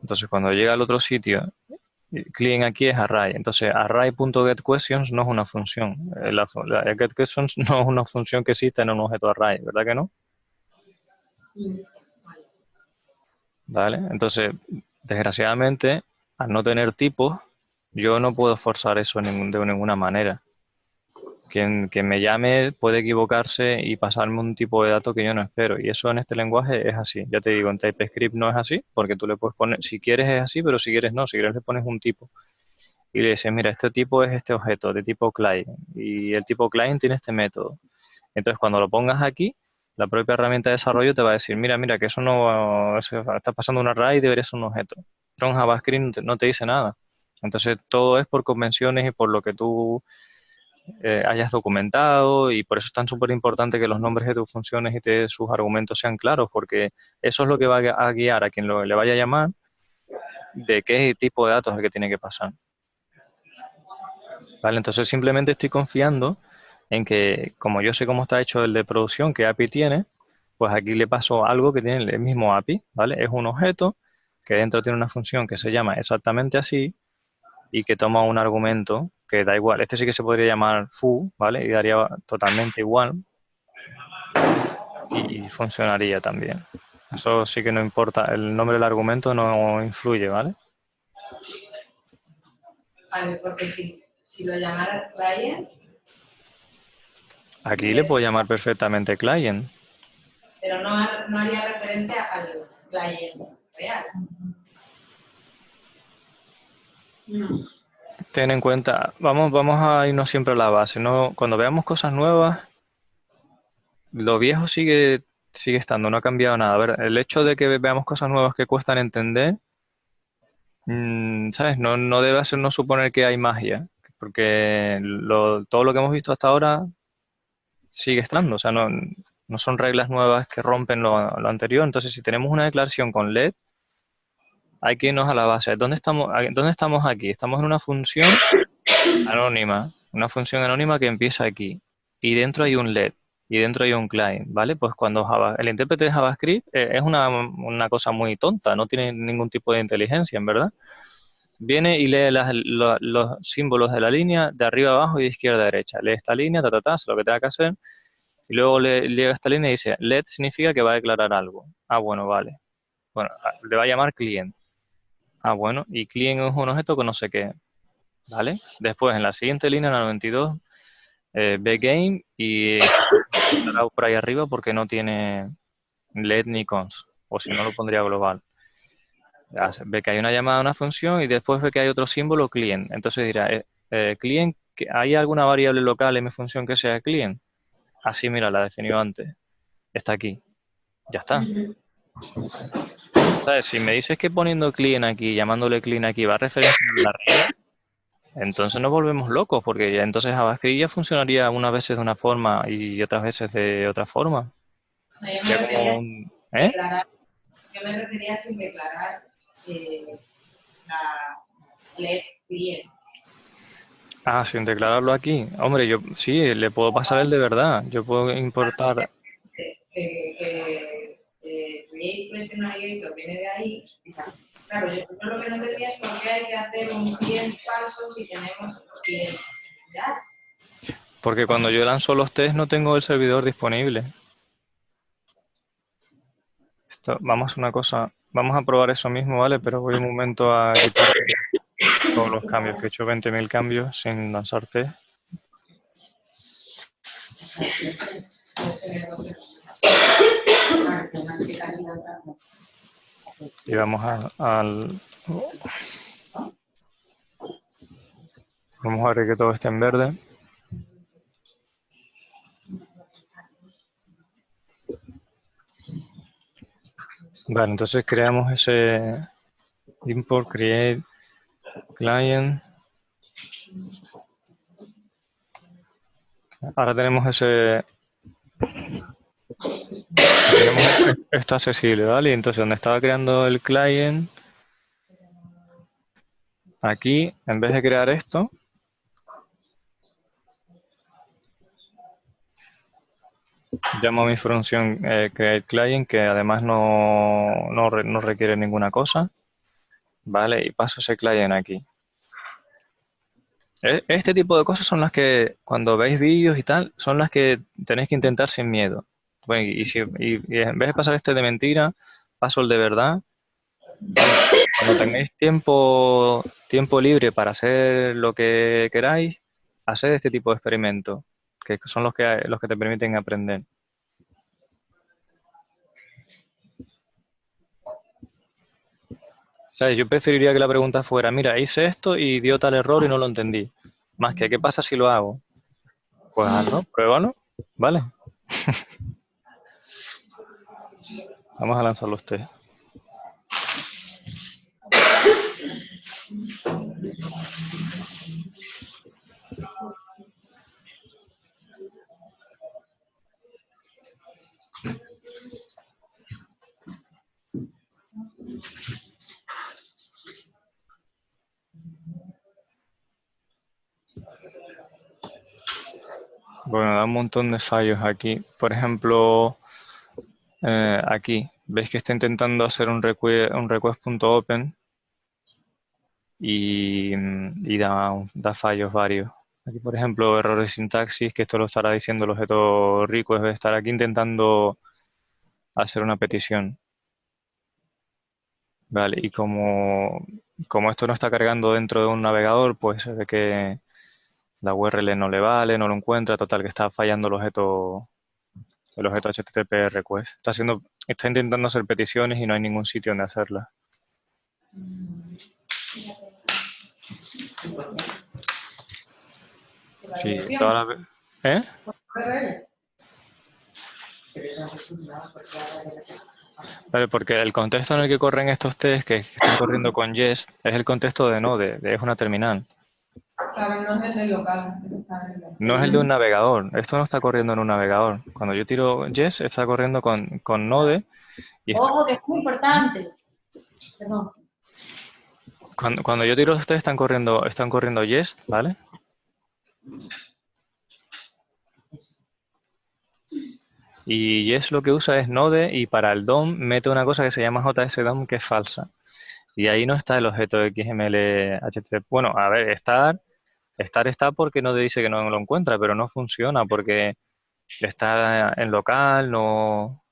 Entonces, cuando llega al otro sitio, client aquí es array. Entonces, array.getQuestions no es una función. La getQuestions no es una función que existe en un objeto array, ¿verdad que no? ¿Vale? Entonces, desgraciadamente, al no tener tipos, yo no puedo forzar eso de ninguna manera. Quien me llame puede equivocarse y pasarme un tipo de dato que yo no espero. Y eso en este lenguaje es así. Ya te digo, en TypeScript no es así, porque tú le puedes poner, si quieres es así, pero si quieres no. Si quieres le pones un tipo. Y le dices, mira, este tipo es este objeto de tipo client. Y el tipo client tiene este método. Entonces, cuando lo pongas aquí, la propia herramienta de desarrollo te va a decir, mira, que eso no está pasando un array y debería ser un objeto. Pero en JavaScript no te dice nada. Entonces, todo es por convenciones y por lo que tú hayas documentado, y por eso es tan súper importante que los nombres de tus funciones y de sus argumentos sean claros, porque eso es lo que va a guiar a quien le vaya a llamar de qué tipo de datos es el que tiene que pasar. ¿Vale? Entonces simplemente estoy confiando en que, como yo sé cómo está hecho el de producción, qué API tiene, pues aquí le paso algo que tiene el mismo API, ¿vale? Es un objeto que dentro tiene una función que se llama exactamente así y que toma un argumento que da igual. Este sí que se podría llamar foo, ¿vale? Y daría totalmente igual y funcionaría también. Eso sí que no importa, el nombre del argumento no influye, ¿vale? Vale, porque si lo llamaras client, Aquí le puedo llamar perfectamente client. pero no haría referencia al client real. No. Ten en cuenta, vamos a irnos siempre a la base, ¿no? Cuando veamos cosas nuevas, lo viejo sigue estando, no ha cambiado nada. A ver, el hecho de que veamos cosas nuevas que cuestan entender, ¿sabes? No debe hacernos suponer que hay magia, porque todo lo que hemos visto hasta ahora sigue estando, o sea, no son reglas nuevas que rompen lo anterior. Entonces, si tenemos una declaración con LED, hay que irnos a la base. ¿Dónde estamos aquí? Estamos en una función anónima que empieza aquí, y dentro hay un LED, y dentro hay un client, ¿vale? Pues cuando el intérprete de JavaScript es una cosa muy tonta, no tiene ningún tipo de inteligencia, en verdad. Viene y lee los símbolos de la línea de arriba abajo y de izquierda a derecha. Lee esta línea, hace lo que tenga que hacer, y luego llega esta línea y dice, LED significa que va a declarar algo. Ah, bueno, vale. Bueno, le va a llamar client. Ah, bueno, y client es un objeto que no sé qué, ¿vale? Después, en la siguiente línea, en la 92, bgame, y estará por ahí arriba porque no tiene LED ni cons, o si no lo pondría global. Ve que hay una llamada a una función y después ve que hay otro símbolo client. Entonces dirá, client, ¿hay alguna variable local en mi función que sea client? Así, mira, la definió antes. Está aquí. Ya está. ¿Sabes? Si me dices que poniendo client aquí, llamándole client aquí, va a referenciar la regla, entonces nos volvemos locos, porque ya entonces JavaScript ya funcionaría unas veces de una forma y otras veces de otra forma. No, Sería como un... ¿Eh? yo me refería sin declarar la LED client. Ah, sin declararlo aquí. Hombre, yo sí, le puedo pasar el de verdad. Yo puedo importar... Create question navigator viene de ahí. Claro, yo lo que no entendía es por qué hay que hacer un client falso si tenemos client ya. Porque cuando yo lanzo los tests no tengo el servidor disponible. Vamos a una cosa, vamos a probar eso mismo, ¿vale? Pero voy un momento a quitar todos los cambios, que he hecho 20.000 cambios sin lanzar test. Y vamos vamos a ver que todo esté en verde. Vale, entonces creamos ese import create client. Ahora tenemos esto accesible, ¿vale? Y entonces donde estaba creando el client, aquí, en vez de crear esto, llamo a mi función create client, que además no requiere ninguna cosa, ¿vale? Y paso ese client aquí. Este tipo de cosas son las que, cuando veis vídeos y tal, son las que tenéis que intentar sin miedo. Bueno, y en vez de pasar este de mentira, paso el de verdad. Cuando tengáis tiempo libre para hacer lo que queráis, haced este tipo de experimentos, que son los que te permiten aprender. ¿Sabes? Yo preferiría que la pregunta fuera, mira, hice esto y dio tal error y no lo entendí. Más que, ¿qué pasa si lo hago? Pues hazlo, pruébalo, ¿vale? Vamos a lanzarlo usted. Bueno, da un montón de fallos aquí. Por ejemplo, aquí, veis que está intentando hacer un request.open y da fallos varios. Aquí, por ejemplo, errores de sintaxis, que esto lo estará diciendo el objeto request, debe estar aquí intentando hacer una petición. Vale, y como esto no está cargando dentro de un navegador, pues se ve que la URL no le vale, no lo encuentra, total, que está fallando el objeto HTTP request. Está intentando hacer peticiones y no hay ningún sitio donde hacerlas. Sí, toda la... ¿Eh? Vale, porque el contexto en el que corren estos tests, que están corriendo con Jest, es el contexto de Node, es una terminal. Claro, no es el del local. No es el de un navegador. Esto no está corriendo en un navegador. Cuando yo tiro Jest, está corriendo con Node. Y Ojo, que es muy importante. Perdón. Cuando yo tiro ustedes están corriendo Jest, ¿vale? Y Jest lo que usa es Node y para el DOM mete una cosa que se llama JS-DOM que es falsa. Y ahí no está el objeto XML HTTP. Bueno, a ver, estar está porque Node dice que no lo encuentra, pero no funciona porque está en local, no...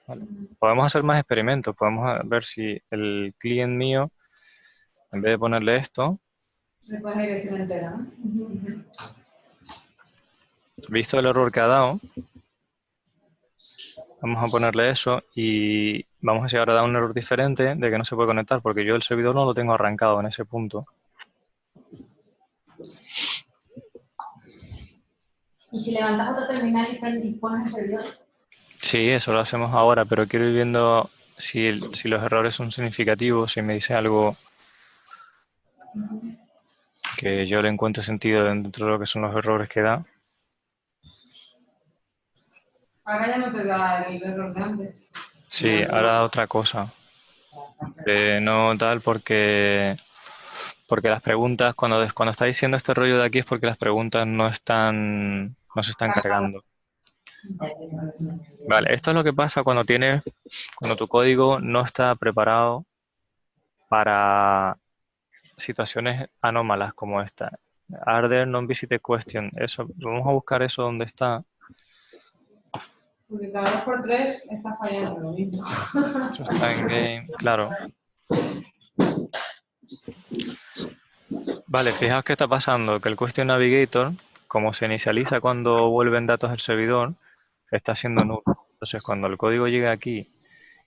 Vale. Podemos hacer más experimentos, podemos ver si el client mío, en vez de ponerle esto, Después hay que decir entera, ¿no? visto el error que ha dado, vamos a ponerle eso y vamos a ver si ahora da un error diferente de que no se puede conectar, porque yo el servidor no lo tengo arrancado en ese punto. ¿Y si levantas otra terminal y pones el servidor? Sí, eso lo hacemos ahora, pero quiero ir viendo si los errores son significativos, si me dice algo que yo le encuentre sentido dentro de lo que son los errores que da. Ahora ya no te da el error de antes. Sí, ahora otra cosa. No tal porque las preguntas, cuando está diciendo este rollo de aquí es porque las preguntas no se están cargando. Vale, esto es lo que pasa cuando tu código no está preparado para situaciones anómalas como esta. Are there non-visited question? Eso, vamos a buscar eso donde está. Porque cada 2x3 está fallando lo mismo. Eso está en game, claro. Vale, fijaos qué está pasando, que el Question Navigator, como se inicializa cuando vuelven datos al servidor, está siendo nulo. Entonces, cuando el código llega aquí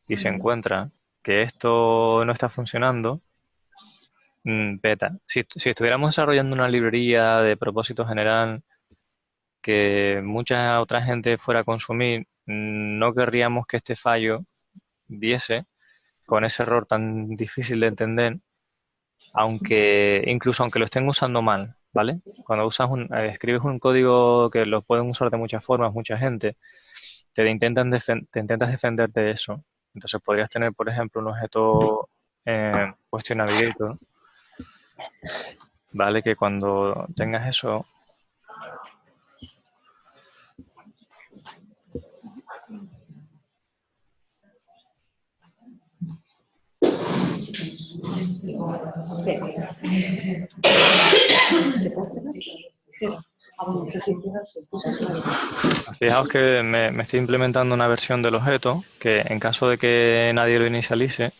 y se encuentra que esto no está funcionando, peta. Si estuviéramos desarrollando una librería de propósito general que mucha otra gente fuera a consumir, no querríamos que este fallo diese con ese error tan difícil de entender, incluso aunque lo estén usando mal, ¿vale? Cuando escribes un código que lo pueden usar de muchas formas, mucha gente, te intentas defenderte de eso. Entonces podrías tener, por ejemplo, un objeto Question Navigator, ¿vale? Que cuando tengas eso, fijaos que me estoy implementando una versión del objeto que en caso de que nadie lo inicialice,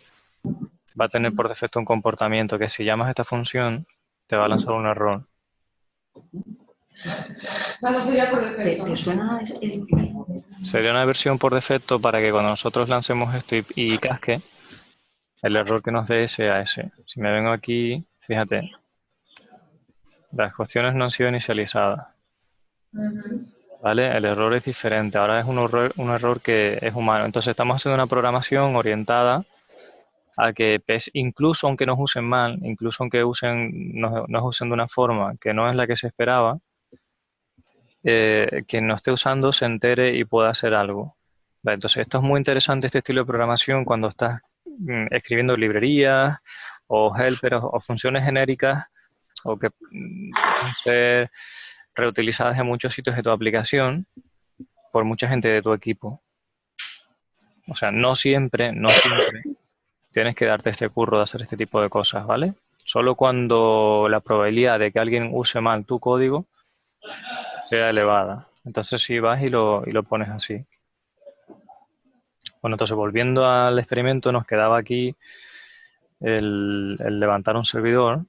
va a tener por defecto un comportamiento que si llamas a esta función, te va a lanzar un error. ¿Cuándo sería por defecto? ¿Te suena Sería una versión por defecto para que cuando nosotros lancemos esto y casque, el error que nos dé sea ese. Si me vengo aquí, fíjate, las cuestiones no han sido inicializadas. ¿Vale? El error es diferente. Ahora es un error que es humano. Entonces estamos haciendo una programación orientada a que incluso aunque nos usen mal, incluso aunque nos usen de una forma que no es la que se esperaba, quien nos esté usando se entere y pueda hacer algo. ¿Vale? Entonces esto es muy interesante, este estilo de programación, cuando estás escribiendo librerías o helpers o funciones genéricas o que pueden ser reutilizadas en muchos sitios de tu aplicación por mucha gente de tu equipo. O sea, no siempre tienes que darte este curro de hacer este tipo de cosas, ¿vale? Solo cuando la probabilidad de que alguien use mal tu código sea elevada. Entonces si vas y lo pones así. Bueno, entonces volviendo al experimento, nos quedaba aquí el levantar un servidor.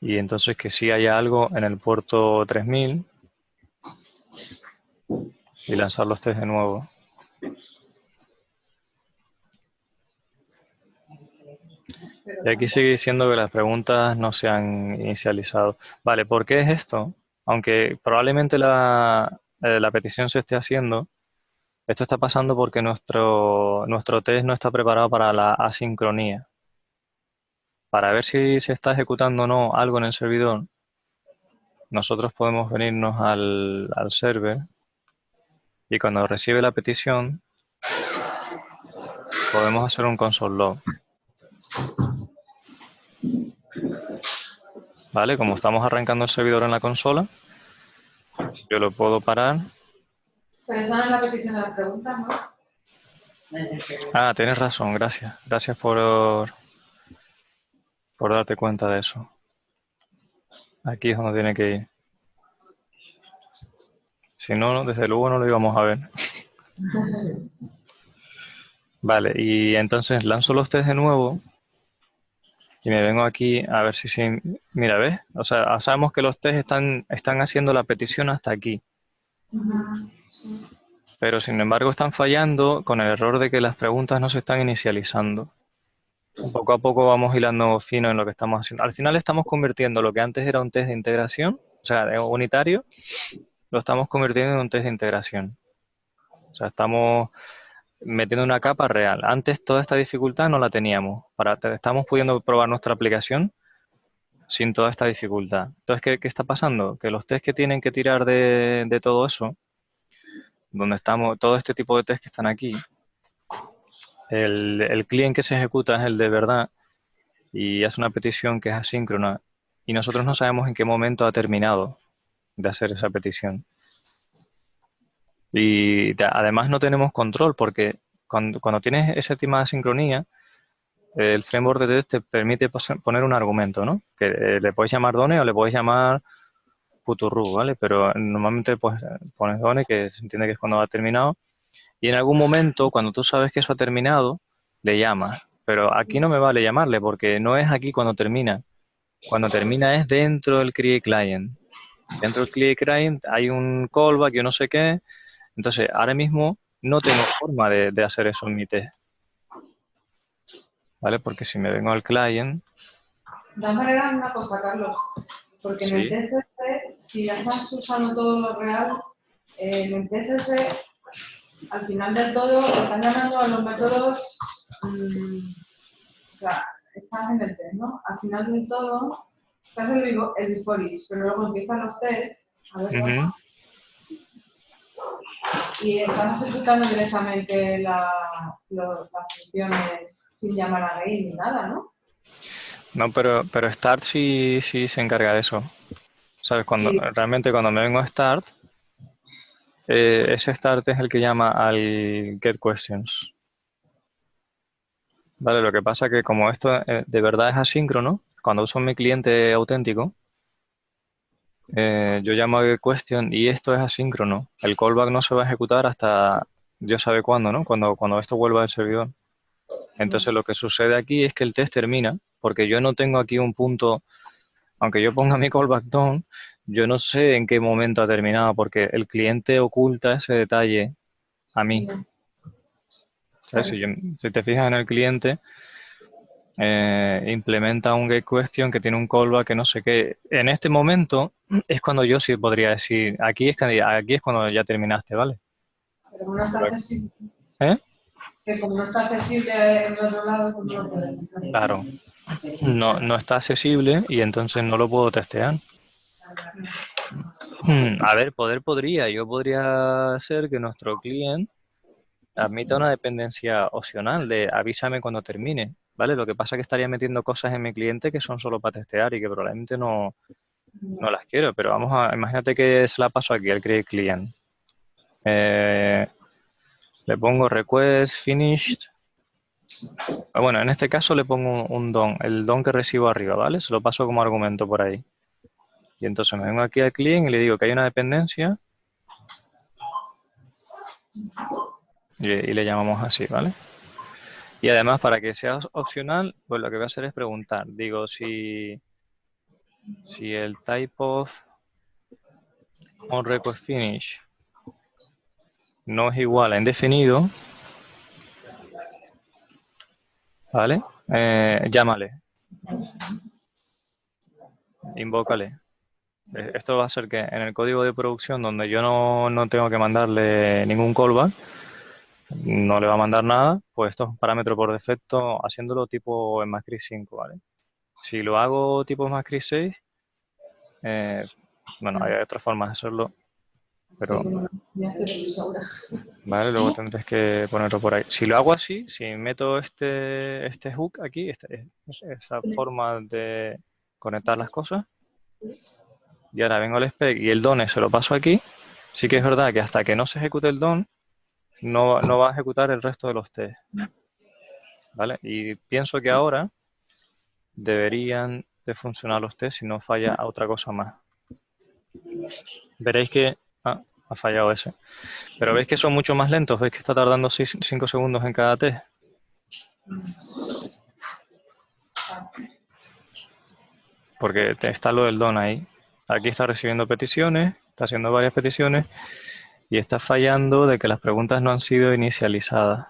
Y entonces que sí haya algo en el puerto 3000 y lanzar los test de nuevo. Y aquí sigue diciendo que las preguntas no se han inicializado. Vale, ¿por qué es esto? Aunque probablemente la petición se esté haciendo, esto está pasando porque nuestro test no está preparado para la asincronía. Para ver si se está ejecutando o no algo en el servidor, nosotros podemos venirnos al server y cuando recibe la petición podemos hacer un console log. ¿Vale? Como estamos arrancando el servidor en la consola, yo lo puedo parar. Pero esa no es la petición de las preguntas, ¿no? Ah, tienes razón, gracias. Gracias por darte cuenta de eso. Aquí es donde tiene que ir. Si no, desde luego no lo íbamos a ver. Vale, y entonces lanzo los test de nuevo y me vengo aquí a ver si mira, ¿ves? O sea, sabemos que los test están haciendo la petición hasta aquí. Pero sin embargo están fallando con el error de que las preguntas no se están inicializando. Poco a poco vamos hilando fino en lo que estamos haciendo. Al final estamos convirtiendo lo que antes era un test de integración, o sea, de unitario, lo estamos convirtiendo en un test de integración. O sea, estamos metiendo una capa real. Antes toda esta dificultad no la teníamos. Estamos pudiendo probar nuestra aplicación sin toda esta dificultad. Entonces, ¿qué está pasando? Que los test que tienen que tirar de todo eso, donde estamos, todo este tipo de test que están aquí, el client que se ejecuta es el de verdad y hace una petición que es asíncrona y nosotros no sabemos en qué momento ha terminado de hacer esa petición. Y además no tenemos control porque cuando tienes ese tema de asincronía, el framework de test te permite poner un argumento, ¿no? Que le puedes llamar done o le puedes llamar puturru, ¿vale? Pero normalmente pues pones done, que se entiende que es cuando ha terminado, Y en algún momento, cuando tú sabes que eso ha terminado, le llamas. Pero aquí no me vale llamarle porque no es aquí cuando termina. Cuando termina es dentro del create client. Dentro del create client hay un callback, yo no sé qué. Entonces, ahora mismo no tengo forma de hacer eso en mi test. ¿Vale? Porque si me vengo al client... De todas maneras, una cosa, Carlos, porque en el Sí. TSS, si ya estás usando todo lo real, en el TSS, al final del todo, están llamando a los métodos, o sea, estás en el test, ¿no? Al final del todo, estás en el before each, pero luego empiezan los tests, a ver, Rafa, y estás ejecutando directamente las funciones sin llamar a reír ni nada, ¿no? No, pero Start sí se encarga de eso. ¿Sabes? Sí. Realmente cuando me vengo a Start, ese Start es el que llama al Get Questions. Vale, lo que pasa es que como esto de verdad es asíncrono, cuando uso mi cliente auténtico, yo llamo a Get Question y esto es asíncrono. El callback no se va a ejecutar hasta Dios sabe cuándo, ¿no? Cuando esto vuelva al servidor. Entonces lo que sucede aquí es que el test termina, porque yo no tengo aquí un punto, aunque yo ponga mi callback done, yo no sé en qué momento ha terminado, porque el cliente oculta ese detalle a mí. ¿Sabes? Si te fijas en el cliente, implementa un get question que tiene un callback que no sé qué. En este momento es cuando yo sí podría decir, aquí es cuando ya terminaste, ¿vale? Pero como no está accesible, ¿Eh? que como no está accesible en el otro lado, pues no lo puedes hacer. Claro, no está accesible y entonces no lo puedo testear. A ver, podría. Yo podría hacer que nuestro cliente admita una dependencia opcional de avísame cuando termine, ¿vale? Lo que pasa es que estaría metiendo cosas en mi cliente que son solo para testear y que probablemente no las quiero, pero imagínate que se la paso aquí al create client. Le pongo request finished. Bueno, en este caso le pongo un DON, el DON que recibo arriba, ¿vale? Se lo paso como argumento por ahí. Y entonces me vengo aquí al client y le digo que hay una dependencia y le llamamos así, ¿vale? Y además, para que sea opcional, pues lo que voy a hacer es preguntar. Digo, si el type of on request finish no es igual a indefinido, ¿vale? Llámale. Invócale. Esto va a hacer que en el código de producción, donde yo no tengo que mandarle ningún callback, no le va a mandar nada, pues esto es un parámetro por defecto haciéndolo tipo en ECMAScript 5, ¿vale? Si lo hago tipo ECMAScript 6, bueno, hay otras formas de hacerlo, pero Ya estoy segura. vale, luego tendréis que ponerlo por ahí. Si lo hago así, si meto este hook aquí, esa forma de conectar las cosas, y ahora vengo al spec y el done se lo paso aquí, sí que es verdad que hasta que no se ejecute el done, no va a ejecutar el resto de los test, ¿vale? Y pienso que ahora deberían de funcionar los test si no falla a otra cosa más. Veréis que... ha fallado ese. Pero veis que son mucho más lentos, veis que está tardando 5 segundos en cada test. Porque está lo del don ahí. Aquí está recibiendo peticiones, está haciendo varias peticiones y está fallando de que las preguntas no han sido inicializadas.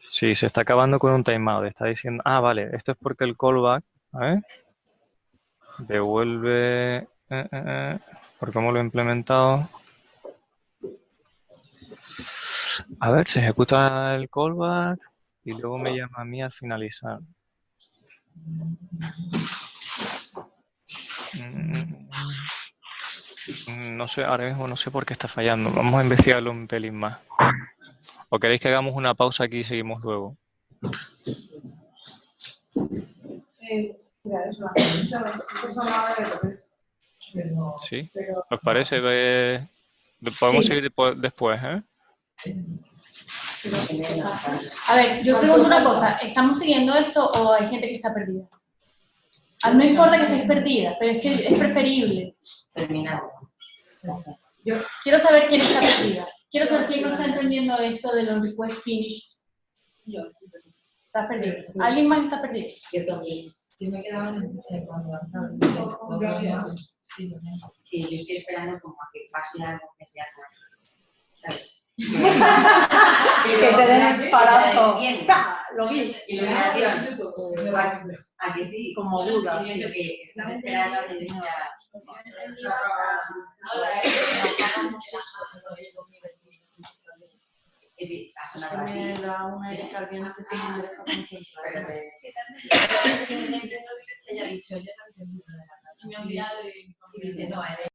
Sí, se está acabando con un timeout. Está diciendo, vale, esto es porque el callback, a ver, devuelve, por cómo lo he implementado. A ver, se ejecuta el callback y luego me llama a mí al finalizar. No sé, ahora mismo no sé por qué está fallando. Vamos a investigarlo un pelín más. ¿O queréis que hagamos una pausa aquí y seguimos luego? Mira, es una hora de comer. ¿Sí? ¿Os parece? Podemos seguir después, ¿eh? A ver, yo pregunto una cosa, ¿estamos siguiendo esto o hay gente que está perdida? No importa que estés perdida, pero es que es preferible terminado. Yo quiero saber quién está perdida. Quiero saber quién no está entendiendo esto de los request finished. Yo, Está perdido. ¿Alguien más está perdido? Yo también. Sí, me quedaba cuando Sí, yo estoy esperando como a que pase algo que sea claro. ¿Sabes? Que te den el palazo. Bien. Lo vi. Iluminación. Igual, a que sí. Como dudas, Y eso sí. que estás esperando a que sea. Ha sonado aquí. Me da una Erika que no sé si me deja concentrar. Ella ha dicho, yo no entendí lo de la me he olvidado y dice, no, él